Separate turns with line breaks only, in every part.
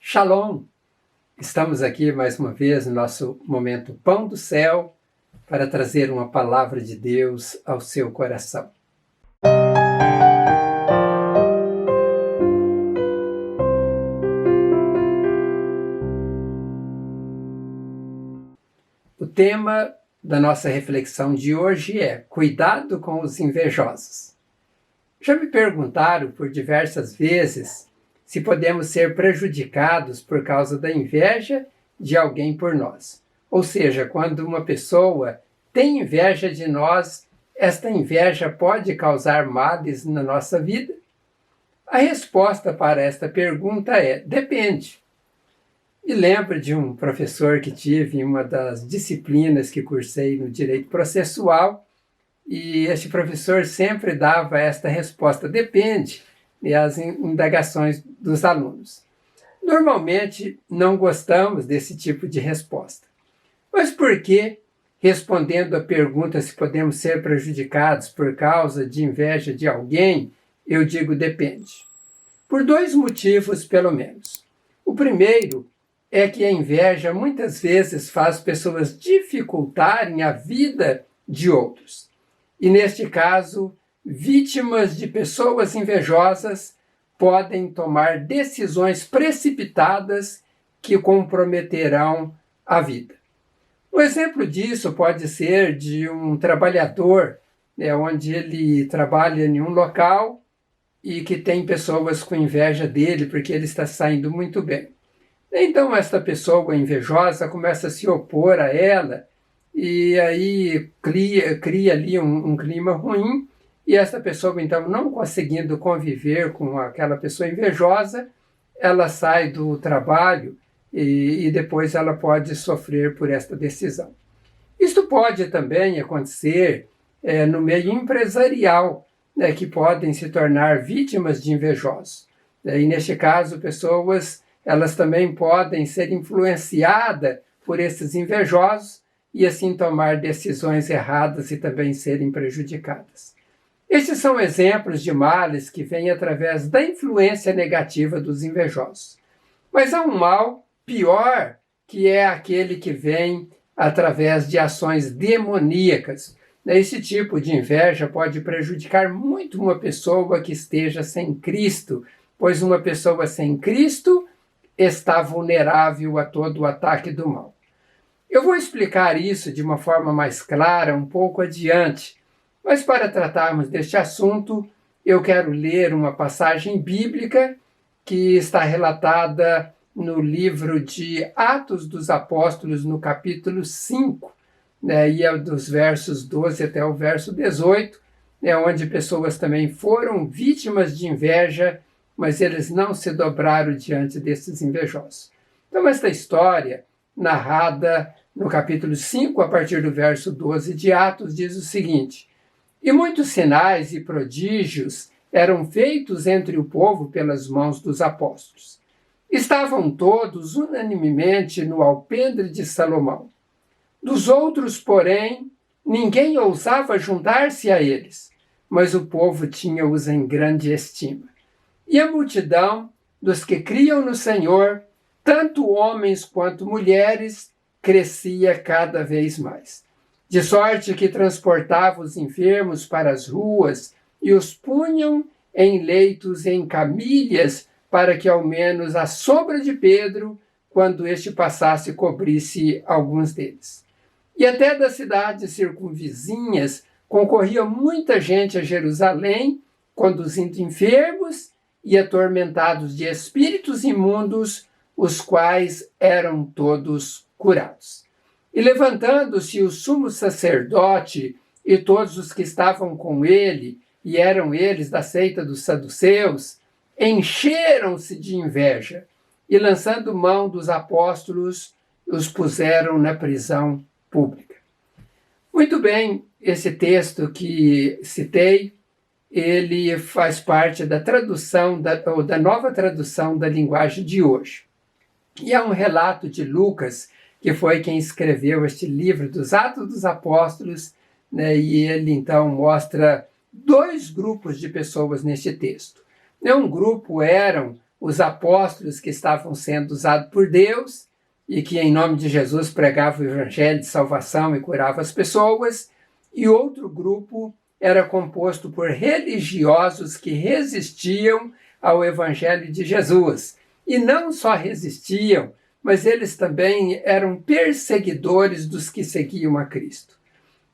Shalom! Estamos aqui mais uma vez no nosso momento Pão do Céu para trazer uma palavra de Deus ao seu coração. O tema da nossa reflexão de hoje é Cuidado com os invejosos. Já me perguntaram por diversas vezes se podemos ser prejudicados por causa da inveja de alguém por nós. Ou seja, quando uma pessoa tem inveja de nós, esta inveja pode causar males na nossa vida? A resposta para esta pergunta é: depende. Me lembro de um professor que tive em uma das disciplinas que cursei no direito processual, e este professor sempre dava esta resposta: depende, e as indagações dos alunos. Normalmente, não gostamos desse tipo de resposta. Mas por que, respondendo à pergunta se podemos ser prejudicados por causa de inveja de alguém, eu digo depende? Por dois motivos, pelo menos. O primeiro é que a inveja muitas vezes faz pessoas dificultarem a vida de outros. E neste caso, vítimas de pessoas invejosas podem tomar decisões precipitadas que comprometerão a vida. Um exemplo disso pode ser de um trabalhador, onde ele trabalha em um local e que tem pessoas com inveja dele porque ele está saindo muito bem. Então esta pessoa invejosa começa a se opor a ela e aí cria ali um clima ruim. E essa pessoa, então, não conseguindo conviver com aquela pessoa invejosa, ela sai do trabalho e depois ela pode sofrer por esta decisão. Isto pode também acontecer no meio empresarial, que podem se tornar vítimas de invejosos. E neste caso, pessoas, elas também podem ser influenciadas por esses invejosos e assim tomar decisões erradas e também serem prejudicadas. Estes são exemplos de males que vêm através da influência negativa dos invejosos. Mas há um mal pior, que é aquele que vem através de ações demoníacas. Esse tipo de inveja pode prejudicar muito uma pessoa que esteja sem Cristo, pois uma pessoa sem Cristo está vulnerável a todo o ataque do mal. Eu vou explicar isso de uma forma mais clara um pouco adiante. Mas para tratarmos deste assunto, eu quero ler uma passagem bíblica que está relatada no livro de Atos dos Apóstolos, no capítulo 5, e é dos versos 12 até o verso 18, onde pessoas também foram vítimas de inveja, mas eles não se dobraram diante desses invejosos. Então, esta história, narrada no capítulo 5, a partir do verso 12 de Atos, diz o seguinte: E muitos sinais e prodígios eram feitos entre o povo pelas mãos dos apóstolos. Estavam todos unanimemente no alpendre de Salomão. Dos outros, porém, ninguém ousava juntar-se a eles, mas o povo tinha-os em grande estima. E a multidão dos que criam no Senhor, tanto homens quanto mulheres, crescia cada vez mais. De sorte que transportava os enfermos para as ruas e os punham em leitos e em camilhas, para que ao menos a sombra de Pedro, quando este passasse, cobrisse alguns deles. E até das cidades circunvizinhas concorria muita gente a Jerusalém, conduzindo enfermos e atormentados de espíritos imundos, os quais eram todos curados. E levantando-se o sumo sacerdote e todos os que estavam com ele, e eram eles da seita dos saduceus, encheram-se de inveja, e lançando mão dos apóstolos, os puseram na prisão pública. Muito bem, esse texto que citei, ele faz parte da tradução, da nova tradução da linguagem de hoje. E é um relato de Lucas, que foi quem escreveu este livro dos Atos dos Apóstolos, e ele então mostra dois grupos de pessoas neste texto. Um grupo eram os apóstolos que estavam sendo usados por Deus e que, em nome de Jesus, pregavam o evangelho de salvação e curavam as pessoas, e outro grupo era composto por religiosos que resistiam ao evangelho de Jesus. E não só resistiam, mas eles também eram perseguidores dos que seguiam a Cristo.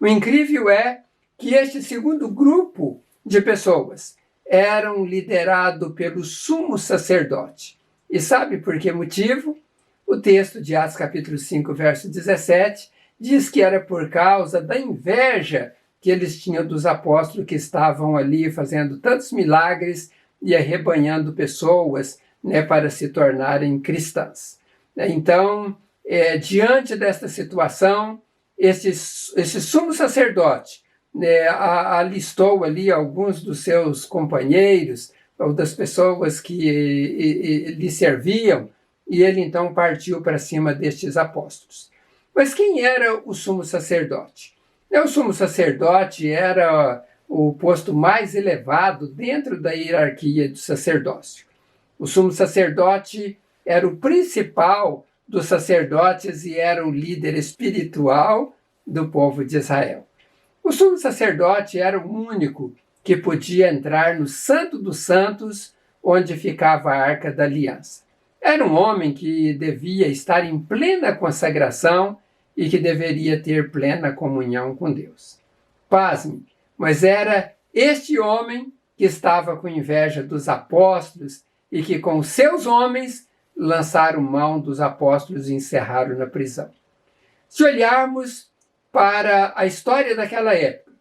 O incrível é que este segundo grupo de pessoas eram liderados pelo sumo sacerdote. E sabe por que motivo? O texto de Atos capítulo 5, verso 17, diz que era por causa da inveja que eles tinham dos apóstolos que estavam ali fazendo tantos milagres e arrebanhando pessoas, né, para se tornarem cristãs. Então, diante desta situação, esse sumo sacerdote, né, alistou ali alguns dos seus companheiros, ou das pessoas que lhe serviam, e ele então partiu para cima destes apóstolos. Mas quem era o sumo sacerdote? O sumo sacerdote era o posto mais elevado dentro da hierarquia do sacerdócio. O sumo sacerdote era o principal dos sacerdotes e era o líder espiritual do povo de Israel. O sumo sacerdote era o único que podia entrar no Santo dos Santos, onde ficava a Arca da Aliança. Era um homem que devia estar em plena consagração e que deveria ter plena comunhão com Deus. Pasme, mas era este homem que estava com inveja dos apóstolos e que com seus homens lançaram mão dos apóstolos e encerraram na prisão. Se olharmos para a história daquela época,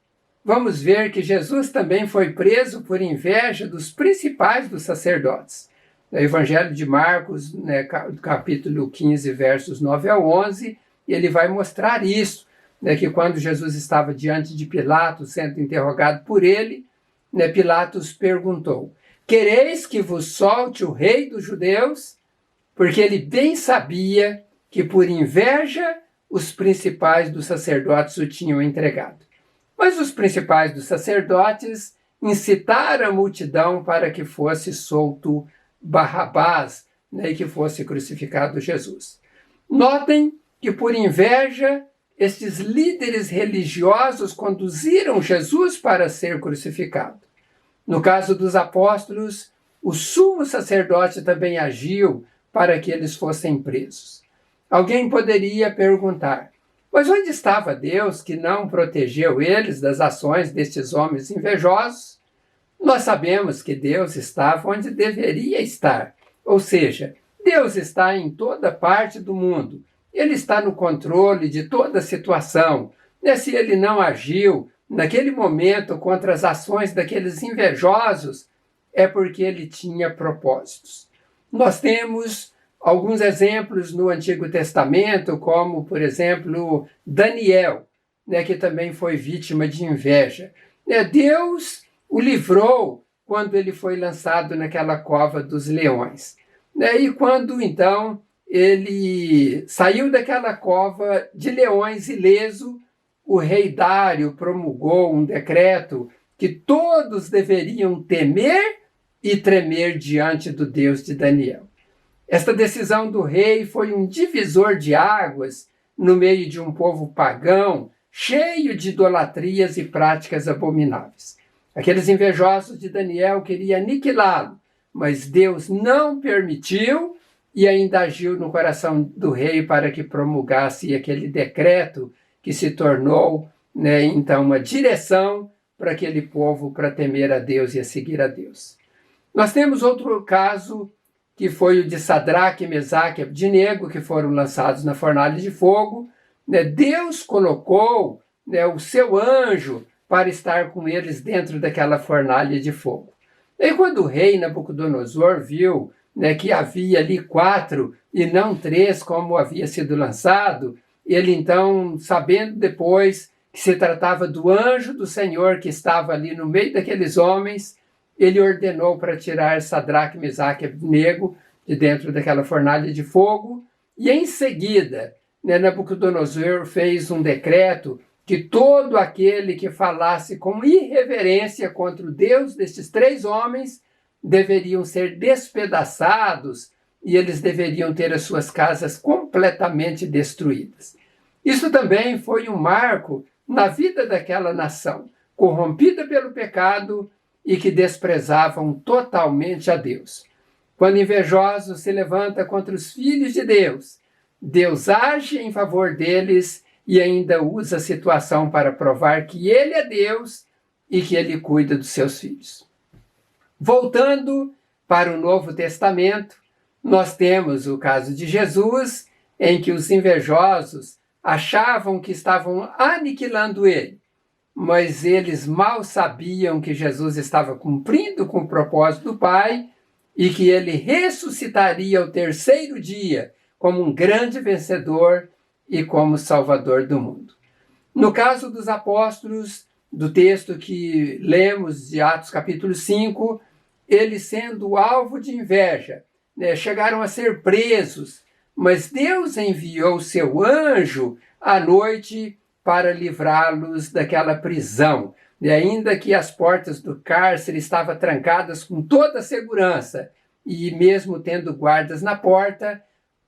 vamos ver que Jesus também foi preso por inveja dos principais dos sacerdotes. No Evangelho de Marcos, né, capítulo 15, versos 9 a 11, ele vai mostrar isso, né, que quando Jesus estava diante de Pilatos, sendo interrogado por ele, né, Pilatos perguntou: quereis que vos solte o rei dos judeus? Porque ele bem sabia que por inveja os principais dos sacerdotes o tinham entregado. Mas os principais dos sacerdotes incitaram a multidão para que fosse solto Barrabás, né, e que fosse crucificado Jesus. Notem que por inveja estes líderes religiosos conduziram Jesus para ser crucificado. No caso dos apóstolos, o sumo sacerdote também agiu para que eles fossem presos. Alguém poderia perguntar: mas onde estava Deus que não protegeu eles das ações destes homens invejosos? Nós sabemos que Deus estava onde deveria estar, ou seja, Deus está em toda parte do mundo. Ele está no controle de toda a situação. Se ele não agiu naquele momento contra as ações daqueles invejosos, é porque ele tinha propósitos. Nós temos alguns exemplos no Antigo Testamento, como, por exemplo, Daniel, né, que também foi vítima de inveja. Deus o livrou quando ele foi lançado naquela cova dos leões. E quando, então, ele saiu daquela cova de leões ileso, o rei Dário promulgou um decreto que todos deveriam temer e tremer diante do Deus de Daniel. Esta decisão do rei foi um divisor de águas no meio de um povo pagão, cheio de idolatrias e práticas abomináveis. Aqueles invejosos de Daniel queriam aniquilá-lo, mas Deus não permitiu e ainda agiu no coração do rei para que promulgasse aquele decreto que se tornou, né, então, uma direção para aquele povo para temer a Deus e a seguir a Deus. Nós temos outro caso, que foi o de Sadraque, Mesaque e Abdinego, que foram lançados na fornalha de fogo. Deus colocou, o seu anjo para estar com eles dentro daquela fornalha de fogo. E quando o rei Nabucodonosor viu, que havia ali 4 e não 3, como havia sido lançado, ele então, sabendo depois que se tratava do anjo do Senhor que estava ali no meio daqueles homens, ele ordenou para tirar Sadraque, Mesaque e Abdinego de dentro daquela fornalha de fogo, e em seguida, Nabucodonosor fez um decreto que todo aquele que falasse com irreverência contra o Deus destes 3 homens deveriam ser despedaçados e eles deveriam ter as suas casas completamente destruídas. Isso também foi um marco na vida daquela nação, corrompida pelo pecado e que desprezavam totalmente a Deus. Quando invejoso se levanta contra os filhos de Deus, Deus age em favor deles e ainda usa a situação para provar que Ele é Deus e que Ele cuida dos seus filhos. Voltando para o Novo Testamento, nós temos o caso de Jesus, em que os invejosos achavam que estavam aniquilando ele, mas eles mal sabiam que Jesus estava cumprindo com o propósito do Pai e que ele ressuscitaria ao terceiro dia como um grande vencedor e como Salvador do mundo. No caso dos apóstolos, do texto que lemos de Atos capítulo 5, eles sendo alvo de inveja, chegaram a ser presos, mas Deus enviou seu anjo à noite para livrá-los daquela prisão. E ainda que as portas do cárcere estavam trancadas com toda a segurança, e mesmo tendo guardas na porta,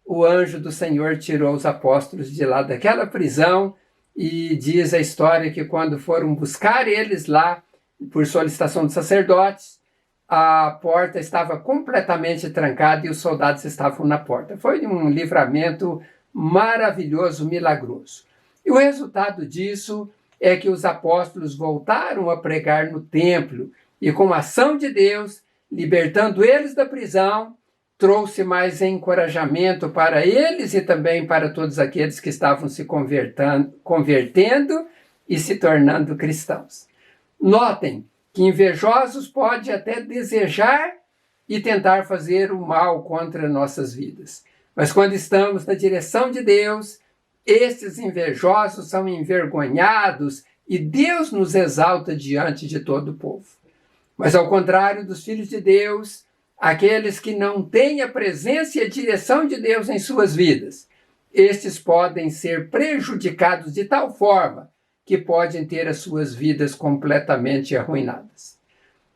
o anjo do Senhor tirou os apóstolos de lá daquela prisão, e diz a história que quando foram buscar eles lá, por solicitação dos sacerdotes, a porta estava completamente trancada e os soldados estavam na porta. Foi um livramento maravilhoso, milagroso. E o resultado disso é que os apóstolos voltaram a pregar no templo e, com a ação de Deus, libertando eles da prisão, trouxe mais encorajamento para eles e também para todos aqueles que estavam se convertendo e se tornando cristãos. Notem que invejosos podem até desejar e tentar fazer o mal contra nossas vidas. Mas quando estamos na direção de Deus, esses invejosos são envergonhados e Deus nos exalta diante de todo o povo. Mas ao contrário dos filhos de Deus, aqueles que não têm a presença e a direção de Deus em suas vidas, estes podem ser prejudicados de tal forma que podem ter as suas vidas completamente arruinadas.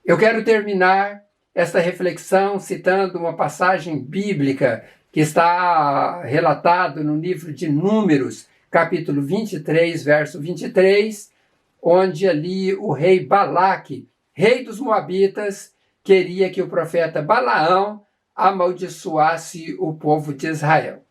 Eu quero terminar esta reflexão citando uma passagem bíblica que está relatado no livro de Números, capítulo 23, verso 23, onde ali o rei Balaque, rei dos Moabitas, queria que o profeta Balaão amaldiçoasse o povo de Israel.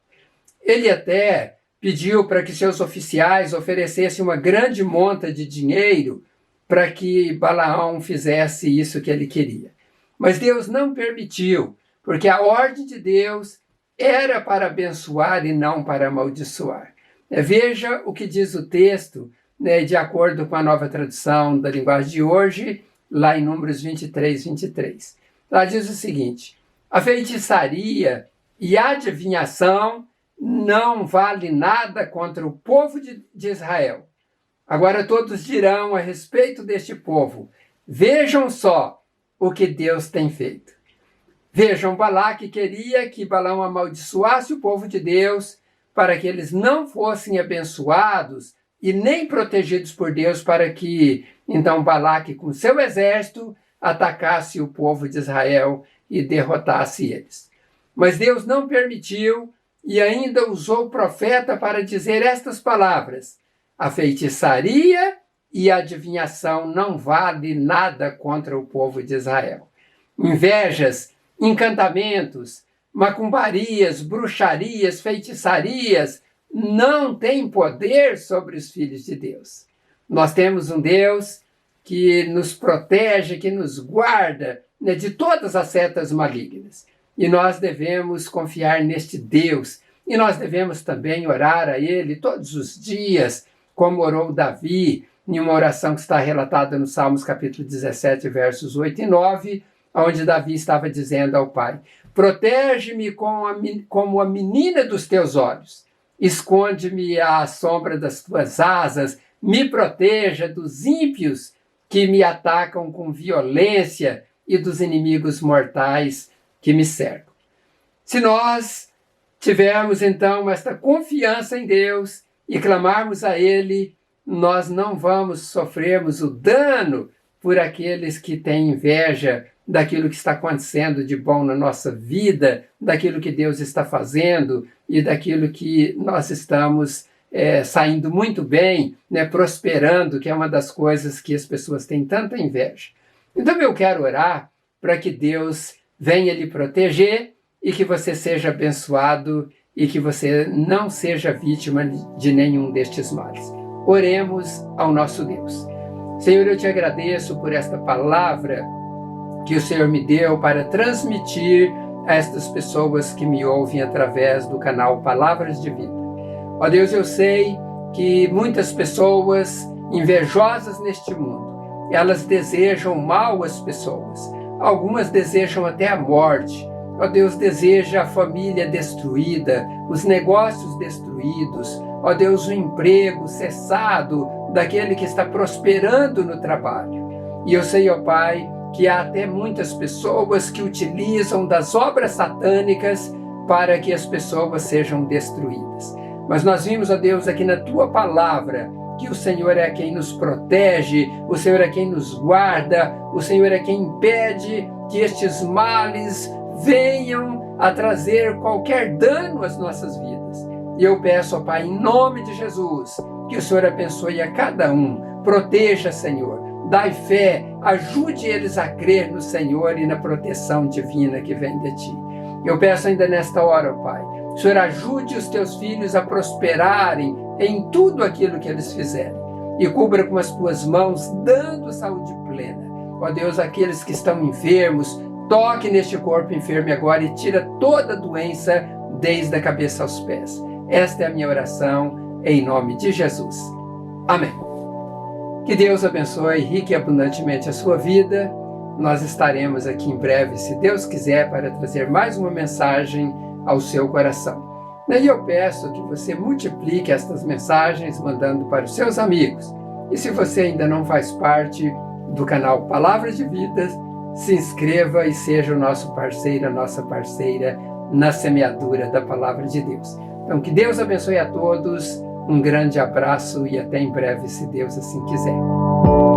Ele até pediu para que seus oficiais oferecessem uma grande monta de dinheiro para que Balaão fizesse isso que ele queria. Mas Deus não permitiu, porque a ordem de Deus era para abençoar e não para amaldiçoar. Veja o que diz o texto, de acordo com a nova tradução da linguagem de hoje, lá em Números 23, 23. Lá diz o seguinte: a feitiçaria e a adivinhação não vale nada contra o povo de Israel. Agora todos dirão a respeito deste povo: vejam só o que Deus tem feito. Vejam, Balaque queria que Balaão amaldiçoasse o povo de Deus para que eles não fossem abençoados e nem protegidos por Deus, para que então Balaque com seu exército atacasse o povo de Israel e derrotasse eles. Mas Deus não permitiu e ainda usou o profeta para dizer estas palavras: a feitiçaria e a adivinhação não vale nada contra o povo de Israel. Invejas, encantamentos, macumbarias, bruxarias, feitiçarias não têm poder sobre os filhos de Deus. Nós temos um Deus que nos protege, que nos guarda, de todas as setas malignas. E nós devemos confiar neste Deus. E nós devemos também orar a Ele todos os dias, como orou Davi, em uma oração que está relatada no Salmos capítulo 17, versos 8 e 9, onde Davi estava dizendo ao Pai: protege-me como a menina dos teus olhos, esconde-me à sombra das tuas asas, me proteja dos ímpios que me atacam com violência e dos inimigos mortais que me cercam. Se nós tivermos então esta confiança em Deus e clamarmos a Ele, nós não vamos sofrermos o dano por aqueles que têm inveja daquilo que está acontecendo de bom na nossa vida, daquilo que Deus está fazendo e daquilo que nós estamos saindo muito bem, né, prosperando, que é uma das coisas que as pessoas têm tanta inveja. Então eu quero orar para que Deus venha lhe proteger e que você seja abençoado e que você não seja vítima de nenhum destes males. Oremos ao nosso Deus. Senhor, eu te agradeço por esta palavra que o Senhor me deu para transmitir a estas pessoas que me ouvem através do canal Palavras de Vida. Ó Deus, eu sei que muitas pessoas invejosas neste mundo, elas desejam mal às pessoas. Algumas desejam até a morte. Ó Deus, deseja a família destruída, os negócios destruídos. Ó Deus, o emprego cessado daquele que está prosperando no trabalho. E eu sei, ó Pai, que há até muitas pessoas que utilizam das obras satânicas para que as pessoas sejam destruídas. Mas nós vimos, ó Deus, aqui na Tua Palavra, que o Senhor é quem nos protege, o Senhor é quem nos guarda, o Senhor é quem impede que estes males venham a trazer qualquer dano às nossas vidas. E eu peço, ó Pai, em nome de Jesus, que o Senhor abençoe a cada um, proteja, Senhor, dai fé, ajude eles a crer no Senhor e na proteção divina que vem de Ti. Eu peço ainda nesta hora, ó Pai, o Senhor ajude os Teus filhos a prosperarem em tudo aquilo que eles fizerem e cubra com as Tuas mãos, dando saúde plena. Ó Deus, aqueles que estão enfermos, toque neste corpo enfermo agora e tira toda doença desde a cabeça aos pés. Esta é a minha oração, em nome de Jesus. Amém. Que Deus abençoe rica e abundantemente a sua vida. Nós estaremos aqui em breve, se Deus quiser, para trazer mais uma mensagem ao seu coração. E eu peço que você multiplique estas mensagens, mandando para os seus amigos. E se você ainda não faz parte do canal Palavras de Vida, se inscreva e seja o nosso parceiro, a nossa parceira na semeadura da Palavra de Deus. Então, que Deus abençoe a todos, um grande abraço e até em breve, se Deus assim quiser.